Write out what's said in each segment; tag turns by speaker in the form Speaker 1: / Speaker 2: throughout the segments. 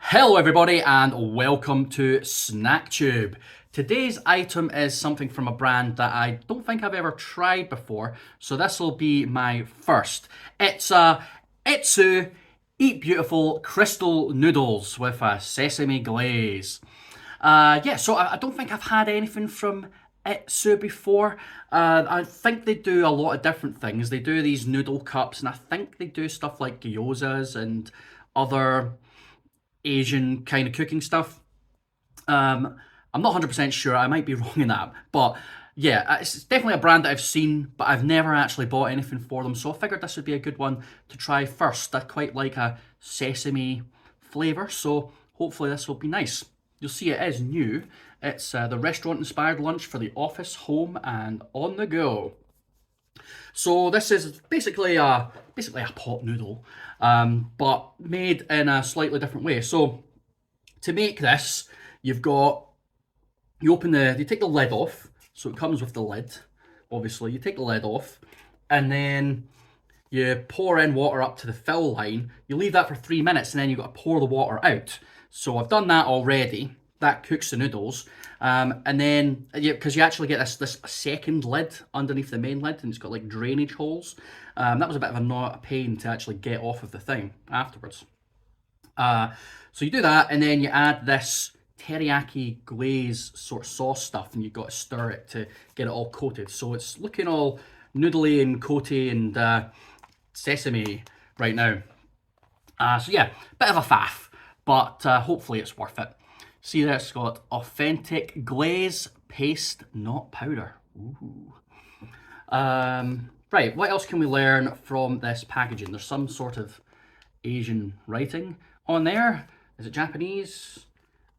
Speaker 1: Hello everybody and welcome to SnackTube. Today's item is something from a brand that I don't think I've ever tried before, so this will be my first. It's Itsu Eat Beautiful Crystal Noodles with a sesame glaze. So I don't think I've had anything from Itsu before. I think they do a lot of different things. They do these noodle cups, and I think they do stuff like gyozas and other Asian kind of cooking stuff. I'm not 100% sure. I might be wrong in that, but yeah, it's definitely a brand that I've seen, but I've never actually bought anything for them. So I figured this would be a good one to try first. I quite like a sesame flavour, so hopefully this will be nice. You'll see it is new. It's the restaurant-inspired lunch for the office, home, and on the go. So this is basically a pot noodle, but made in a slightly different way. So to make this, you've got you take the lid off. So it comes with the lid. Obviously, you take the lid off, and then you pour in water up to the fill line. You leave that for 3 minutes, and then you've got to pour the water out. So I've done that already. That cooks the noodles. And then, because you actually get this second lid underneath the main lid, and it's got like drainage holes. That was a bit of a pain to actually get off of the thing afterwards. So you do that, and then you add this teriyaki glaze sort of sauce stuff, and you've got to stir it to get it all coated. So it's looking all noodly and coaty and sesame right now. So yeah, bit of a faff, but hopefully it's worth it. See there, it's got authentic glaze paste, not powder. Ooh. Right, what else can we learn from this packaging? There's some sort of Asian writing on there. Is it Japanese?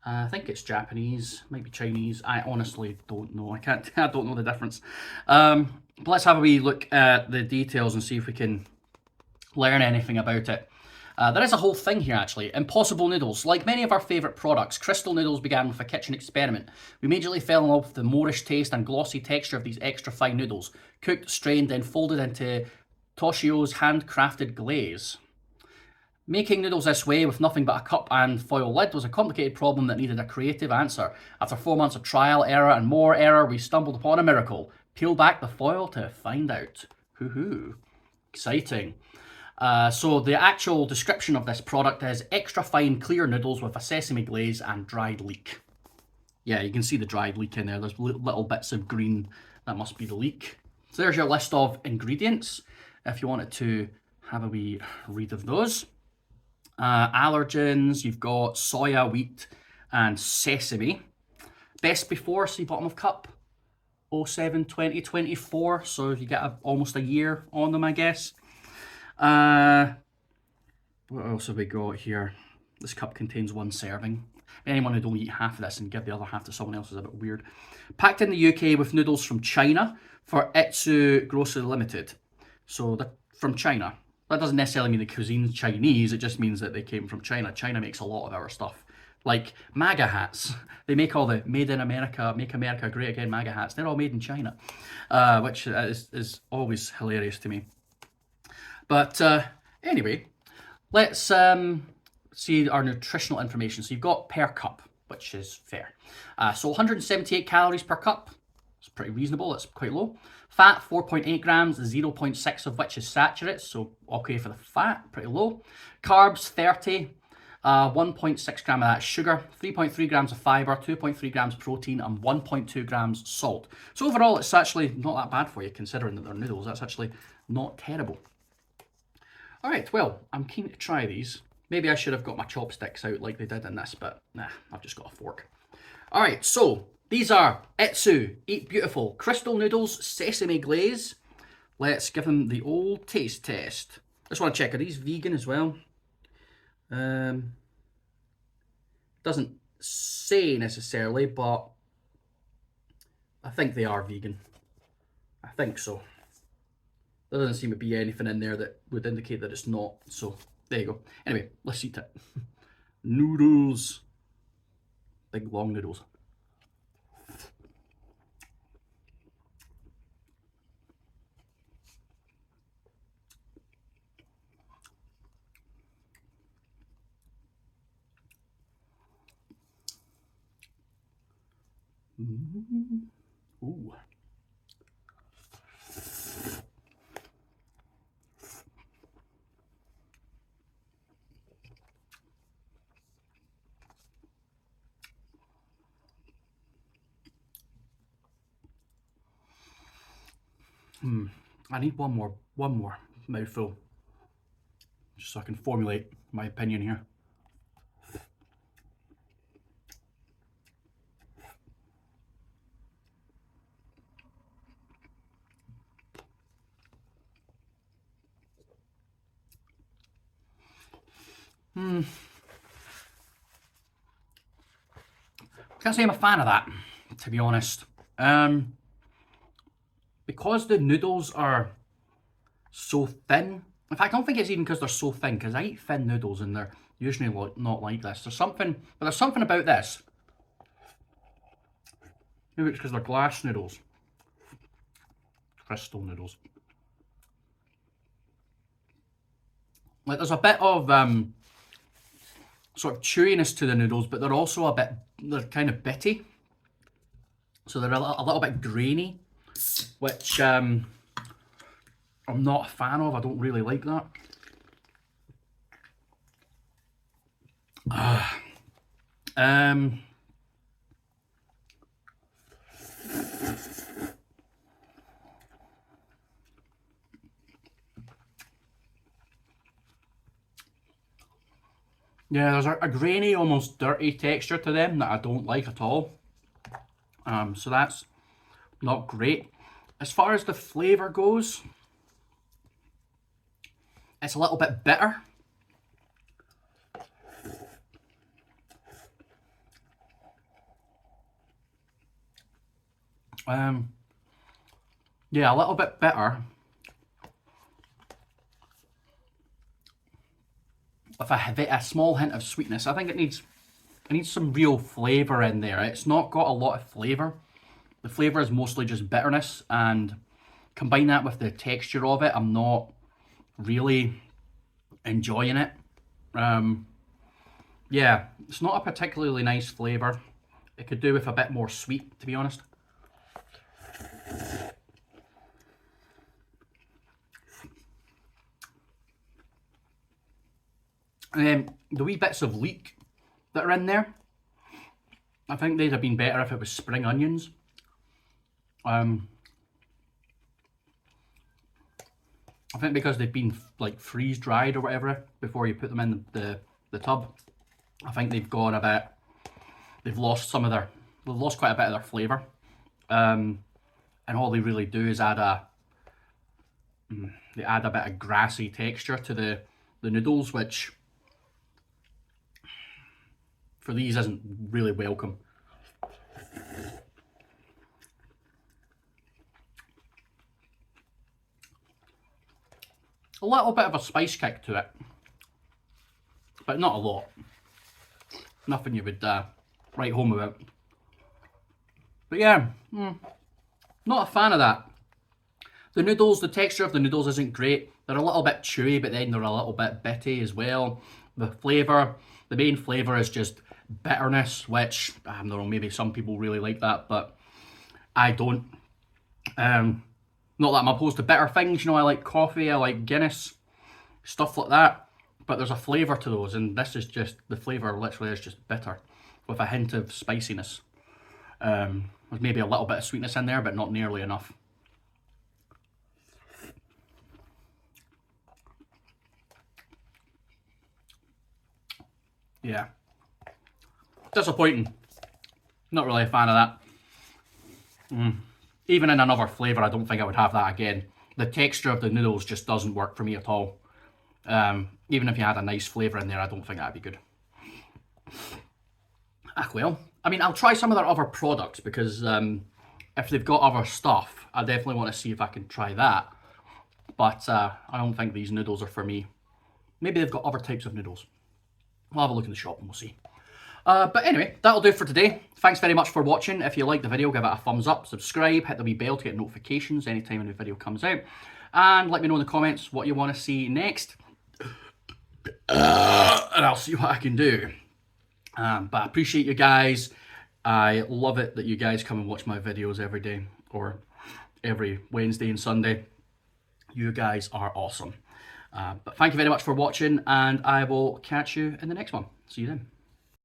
Speaker 1: I think it's Japanese, might be Chinese. I honestly don't know. I don't know the difference. But let's have a wee look at the details and see if we can learn anything about it. There is a whole thing here actually. Impossible noodles. Like many of our favourite products, Crystal Noodles began with a kitchen experiment. We immediately fell in love with the Moorish taste and glossy texture of these extra fine noodles. Cooked, strained, then folded into Toshio's handcrafted glaze. Making noodles this way with nothing but a cup and foil lid was a complicated problem that needed a creative answer. After 4 months of trial, error, and more error, we stumbled upon a miracle. Peel back the foil to find out. Hoo-hoo. Exciting. So the actual description of this product is extra fine clear noodles with a sesame glaze and dried leek. Yeah, you can see the dried leek in there. There's little bits of green. That must be the leek. So there's your list of ingredients if you wanted to have a wee read of those. Allergens, you've got soya, wheat, and sesame. Best before, see bottom of cup, 07/20/24. So you get almost a year on them, I guess. What else have we got here? This cup contains 1 serving. Anyone who'd only eat half of this and give the other half to someone else is a bit weird. Packed in the UK with noodles from China for Itsu Grocery Limited. So they're from China. That doesn't necessarily mean the cuisine's Chinese, it just means that they came from China. China makes a lot of our stuff. Like MAGA hats. They make all the Made in America, Make America Great Again MAGA hats. They're all made in China, which is always hilarious to me. But anyway, let's see our nutritional information. So you've got per cup, which is fair. So 178 calories per cup. It's pretty reasonable. It's quite low. Fat, 4.8 grams, 0.6 of which is saturated. So okay for the fat, pretty low. Carbs, 30. 1.6 gram of that sugar, 3.3 grams of fiber, 2.3 grams protein, and 1.2 grams salt. So overall, it's actually not that bad for you, considering that they're noodles. That's actually not terrible. All right, well, I'm keen to try these. Maybe I should have got my chopsticks out like they did in this, but nah, I've just got a fork. All right, so these are Itsu Eat Beautiful Crystal Noodles Sesame Glaze. Let's give them the old taste test. Just want to check, are these vegan as well? Doesn't say necessarily, but I think they are vegan. I think so. There doesn't seem to be anything in there that would indicate that it's not. So there you go. Anyway, let's eat it. Noodles. Big long noodles. Ooh. I need one more mouthful, just so I can formulate my opinion here. Can't say I'm a fan of that, to be honest. Because the noodles are so thin. In fact, I don't think it's even because they're so thin, because I eat thin noodles and they're usually not like this. There's something about this. Maybe it's because they're glass noodles. Crystal noodles. Like, there's a bit of sort of chewiness to the noodles, but they're kind of bitty. So they're a little bit grainy, which I'm not a fan of. I don't really like that. Yeah, there's a grainy, almost dirty texture to them that I don't like at all. So that's not great. As far as the flavour goes, it's a little bit bitter. Yeah, a little bit bitter. With a small hint of sweetness. I think it needs some real flavour in there. It's not got a lot of flavour. The flavour is mostly just bitterness, and combine that with the texture of it, I'm not really enjoying it. Yeah, it's not a particularly nice flavour. It could do with a bit more sweet, to be honest. The wee bits of leek that are in there, I think they'd have been better if it was spring onions. I think because they've been like freeze dried or whatever before you put them in the tub, I think they've gone a bit. They've lost quite a bit of their flavour, and all they really do is add a bit of grassy texture to the noodles, which for these isn't really welcome. A little bit of a spice kick to it, but not a lot. Nothing you would write home about. But yeah, not a fan of that. The noodles, the texture of the noodles isn't great. They're a little bit chewy, but then they're a little bit bitty as well. The flavour, the main flavour is just bitterness, which, I don't know, maybe some people really like that, but I don't. Not that I'm opposed to bitter things, you know, I like coffee, I like Guinness, stuff like that, but there's a flavour to those, and this is just, the flavour literally is just bitter, with a hint of spiciness. There's maybe a little bit of sweetness in there, but not nearly enough. Yeah. Disappointing. Not really a fan of that. Even in another flavour, I don't think I would have that again. The texture of the noodles just doesn't work for me at all. Even if you had a nice flavour in there, I don't think that'd be good. Well, I mean, I'll try some of their other products, because if they've got other stuff, I definitely want to see if I can try that. But I don't think these noodles are for me. Maybe they've got other types of noodles. We'll have a look in the shop and we'll see. But anyway, that'll do for today. Thanks very much for watching. If you liked the video, give it a thumbs up, subscribe, hit the wee bell to get notifications anytime a new video comes out. And let me know in the comments what you want to see next. And I'll see what I can do. But I appreciate you guys. I love it that you guys come and watch my videos every day or every Wednesday and Sunday. You guys are awesome. But thank you very much for watching, and I will catch you in the next one. See you then.